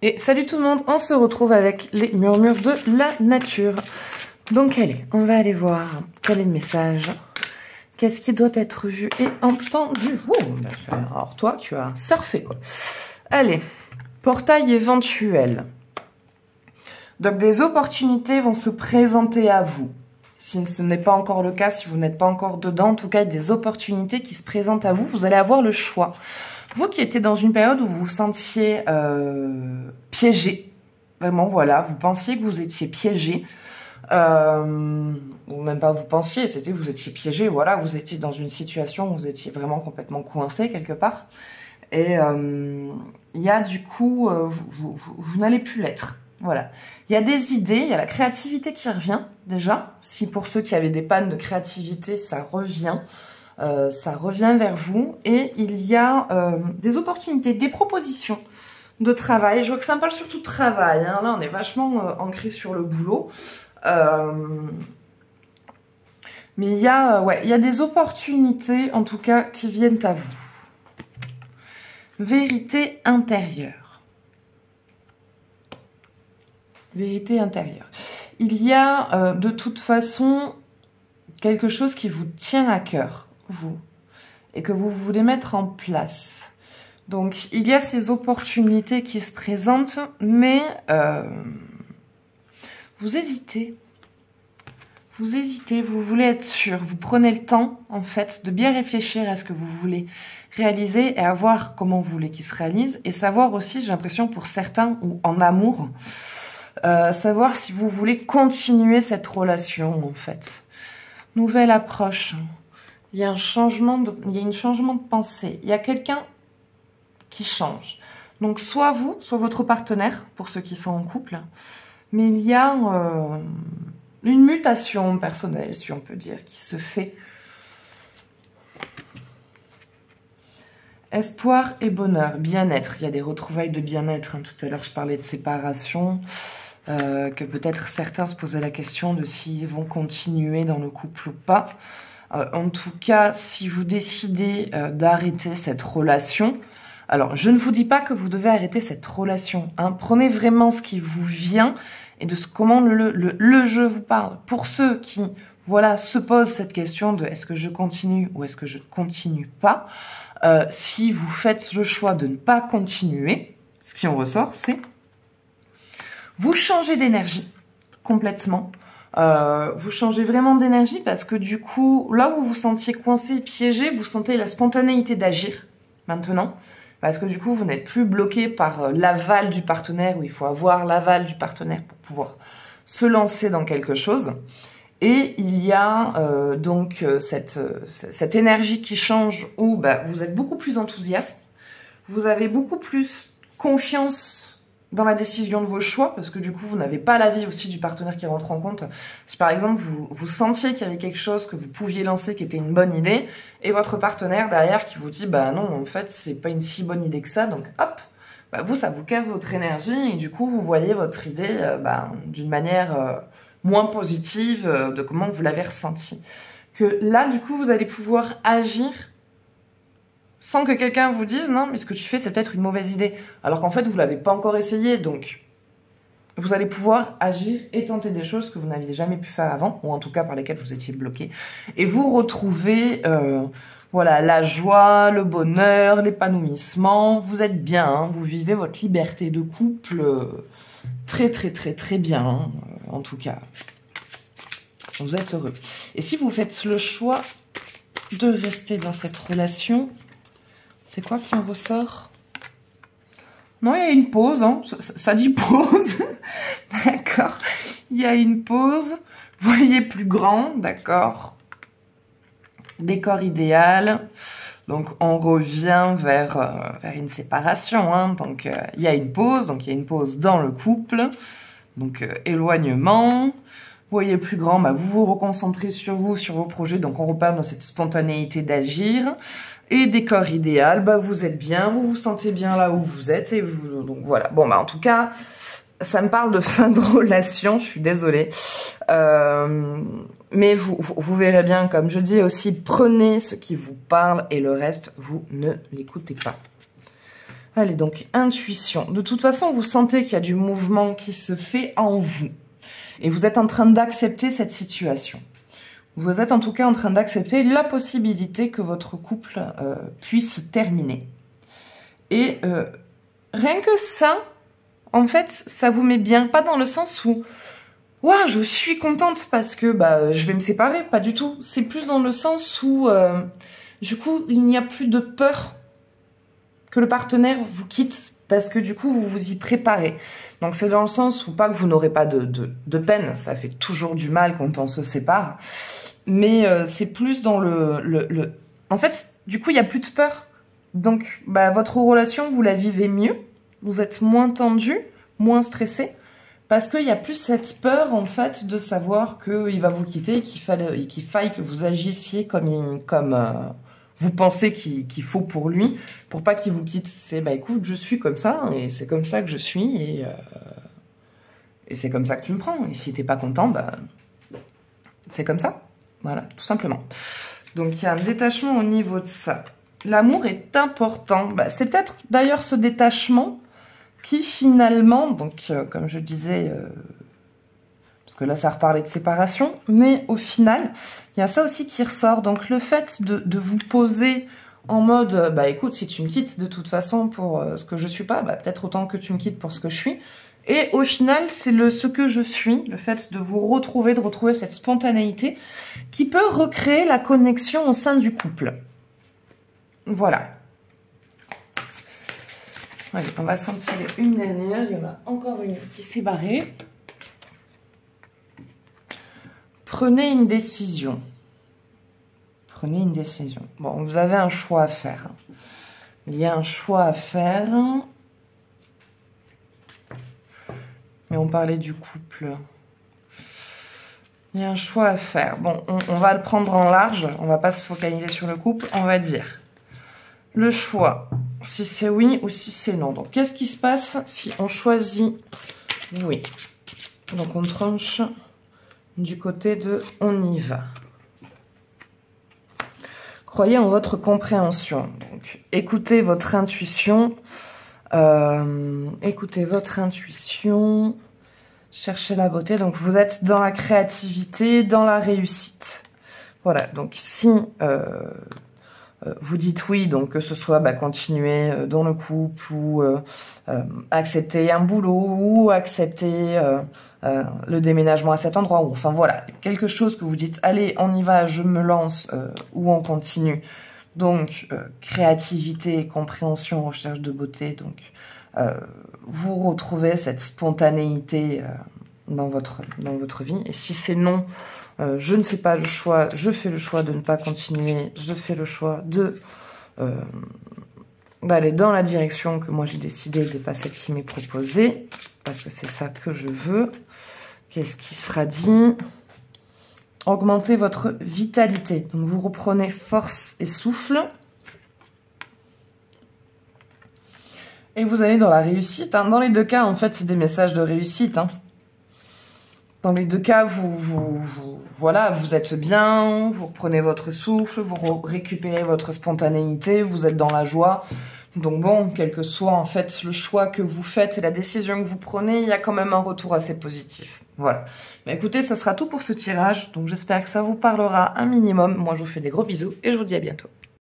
Et salut tout le monde, on se retrouve avec les murmures de la nature. Donc allez, on va aller voir quel est le message. Qu'est-ce qui doit être vu et entendu? Oh, alors toi, tu as surfé quoi. Allez, portail éventuel. Donc des opportunités vont se présenter à vous. Si ce n'est pas encore le cas, si vous n'êtes pas encore dedans, en tout cas des opportunités qui se présentent à vous, vous allez avoir le choix. Vous qui étiez dans une période où vous vous sentiez piégé, vraiment voilà, vous pensiez que vous étiez piégé, ou même pas vous pensiez, c'était que vous étiez piégé, voilà, vous étiez dans une situation où vous étiez vraiment complètement coincé quelque part, et il y a du coup, vous n'allez plus l'être. Voilà, il y a des idées, il y a la créativité qui revient déjà. Si pour ceux qui avaient des pannes de créativité, ça revient vers vous. Et il y a des opportunités, des propositions de travail. Je vois que ça me parle surtout de travail. Hein. Là, on est vachement ancré sur le boulot. Mais il y a des opportunités, en tout cas, qui viennent à vous. Vérité intérieure. Vérité intérieure. Il y a de toute façon quelque chose qui vous tient à cœur, vous, et que vous voulez mettre en place. Donc, il y a ces opportunités qui se présentent, mais vous hésitez. Vous hésitez, vous voulez être sûr. Vous prenez le temps, en fait, de bien réfléchir à ce que vous voulez réaliser et à voir comment vous voulez qu'il se réalise. Et savoir aussi, j'ai l'impression, pour certains, ou en amour, savoir si vous voulez continuer cette relation, en fait. Nouvelle approche. Il y a un changement de pensée. Il y a quelqu'un qui change. Donc, soit vous, soit votre partenaire, pour ceux qui sont en couple. Mais il y a une mutation personnelle, si on peut dire, qui se fait. Espoir et bonheur, bien-être. Il y a des retrouvailles de bien-être. Hein. Tout à l'heure, je parlais de séparation. Que peut-être certains se posaient la question de s'ils vont continuer dans le couple ou pas. En tout cas, si vous décidez d'arrêter cette relation, alors je ne vous dis pas que vous devez arrêter cette relation. Hein. Prenez vraiment ce qui vous vient et de comment le jeu vous parle. Pour ceux qui voilà, se posent cette question de est-ce que je continue ou est-ce que je ne continue pas, si vous faites le choix de ne pas continuer, ce qui en ressort, c'est vous changez d'énergie complètement. Vous changez vraiment d'énergie parce que du coup, là où vous vous sentiez coincé, piégé, vous sentez la spontanéité d'agir maintenant. Parce que du coup, vous n'êtes plus bloqué par l'aval du partenaire, où il faut avoir l'aval du partenaire pour pouvoir se lancer dans quelque chose. Et il y a donc cette énergie qui change où vous êtes beaucoup plus enthousiaste, vous avez beaucoup plus confiance dans la décision de vos choix, parce que du coup, vous n'avez pas l'avis aussi du partenaire qui rentre en compte. Si par exemple, vous sentiez qu'il y avait quelque chose que vous pouviez lancer qui était une bonne idée, et votre partenaire derrière qui vous dit, bah non, en fait, c'est pas une si bonne idée que ça, donc hop, vous, ça vous casse votre énergie, et du coup, vous voyez votre idée d'une manière moins positive de comment vous l'avez ressenti. Que là, du coup, vous allez pouvoir agir sans que quelqu'un vous dise « Non, mais ce que tu fais, c'est peut-être une mauvaise idée. » Alors qu'en fait, vous ne l'avez pas encore essayé. Donc, vous allez pouvoir agir et tenter des choses que vous n'aviez jamais pu faire avant, ou en tout cas par lesquelles vous étiez bloqué. Et vous retrouvez voilà, la joie, le bonheur, l'épanouissement. Vous êtes bien, hein, vous vivez votre liberté de couple très, très, très, très bien, hein, en tout cas. Vous êtes heureux. Et si vous faites le choix de rester dans cette relation, c'est quoi qui en ressort? Non, il y a une pause, hein. Ça dit pause. D'accord. Il y a une pause. Voyez plus grand, d'accord. Décor idéal. Donc, on revient vers une séparation. Hein. Donc, il y a une pause. Donc, il y a une pause dans le couple. Donc, éloignement. Voyez plus grand, vous vous reconcentrez sur vous, sur vos projets. Donc, on repart dans cette spontanéité d'agir. Et décor idéal, vous êtes bien, vous vous sentez bien là où vous êtes. Et vous, donc voilà. Bon, en tout cas, ça me parle de fin de relation, je suis désolée. Mais vous verrez bien, comme je dis aussi, prenez ce qui vous parle et le reste, vous ne l'écoutez pas. Allez, donc, intuition. De toute façon, vous sentez qu'il y a du mouvement qui se fait en vous. Et vous êtes en train d'accepter cette situation. Vous êtes en tout cas en train d'accepter la possibilité que votre couple puisse se terminer. Et rien que ça, en fait, ça vous met bien. Pas dans le sens où, ouah, je suis contente parce que je vais me séparer. Pas du tout. C'est plus dans le sens où, du coup, il n'y a plus de peur que le partenaire vous quitte parce que du coup, vous vous y préparez. Donc, c'est dans le sens où, pas que vous n'aurez pas de peine. Ça fait toujours du mal quand on se sépare. Mais c'est plus dans En fait, du coup, il n'y a plus de peur. Donc, votre relation, vous la vivez mieux. Vous êtes moins tendu, moins stressé. Parce qu'il n'y a plus cette peur, en fait, de savoir qu'il va vous quitter et qu'il faille que vous agissiez comme vous pensez qu'il faut pour lui, pour pas qu'il vous quitte. C'est, écoute, je suis comme ça, et c'est comme ça que je suis, et c'est comme ça que tu me prends. Et si t'es pas content, c'est comme ça. Voilà, tout simplement. Donc, il y a un détachement au niveau de ça. L'amour est important. C'est peut-être d'ailleurs ce détachement qui finalement, donc comme je disais, parce que là ça reparlait de séparation, mais au final, il y a ça aussi qui ressort. Donc le fait de vous poser en mode, écoute, si tu me quittes de toute façon pour ce que je suis pas, peut-être autant que tu me quittes pour ce que je suis. Et au final, c'est ce que je suis, le fait de vous retrouver, de retrouver cette spontanéité qui peut recréer la connexion au sein du couple. Voilà. Allez, on va s'en tirer une dernière. Il y en a encore une qui s'est barrée. Prenez une décision. Prenez une décision. Bon, vous avez un choix à faire. Il y a un choix à faire. Mais on parlait du couple. Il y a un choix à faire. Bon, on va le prendre en large. On va pas se focaliser sur le couple. On va dire le choix, si c'est oui ou si c'est non. Donc, qu'est-ce qui se passe si on choisit oui? Donc, on tranche du côté de on y va. Croyez en votre compréhension. Donc, écoutez votre intuition. Écoutez votre intuition. Cherchez la beauté. Donc, vous êtes dans la créativité, dans la réussite. Voilà. Donc, si vous dites oui, donc que ce soit continuer dans le couple ou accepter un boulot ou accepter le déménagement à cet endroit, ou enfin voilà, quelque chose que vous dites allez on y va, je me lance ou on continue. Donc créativité, compréhension, recherche de beauté, donc vous retrouvez cette spontanéité dans votre vie. Et si c'est non, je ne fais pas le choix, je fais le choix de ne pas continuer, je fais le choix d'aller dans la direction que moi j'ai décidé, de pas celle qui m'est proposée, parce que c'est ça que je veux. Qu'est-ce qui sera dit? Augmentez votre vitalité. Donc vous reprenez force et souffle. Et vous allez dans la réussite. Hein. Dans les deux cas, en fait, c'est des messages de réussite. Hein. Dans les deux cas, voilà, vous êtes bien, vous reprenez votre souffle, vous récupérez votre spontanéité, vous êtes dans la joie. Donc bon, quel que soit en fait le choix que vous faites et la décision que vous prenez, il y a quand même un retour assez positif. Voilà. Mais écoutez, ça sera tout pour ce tirage. Donc j'espère que ça vous parlera un minimum. Moi, je vous fais des gros bisous et je vous dis à bientôt.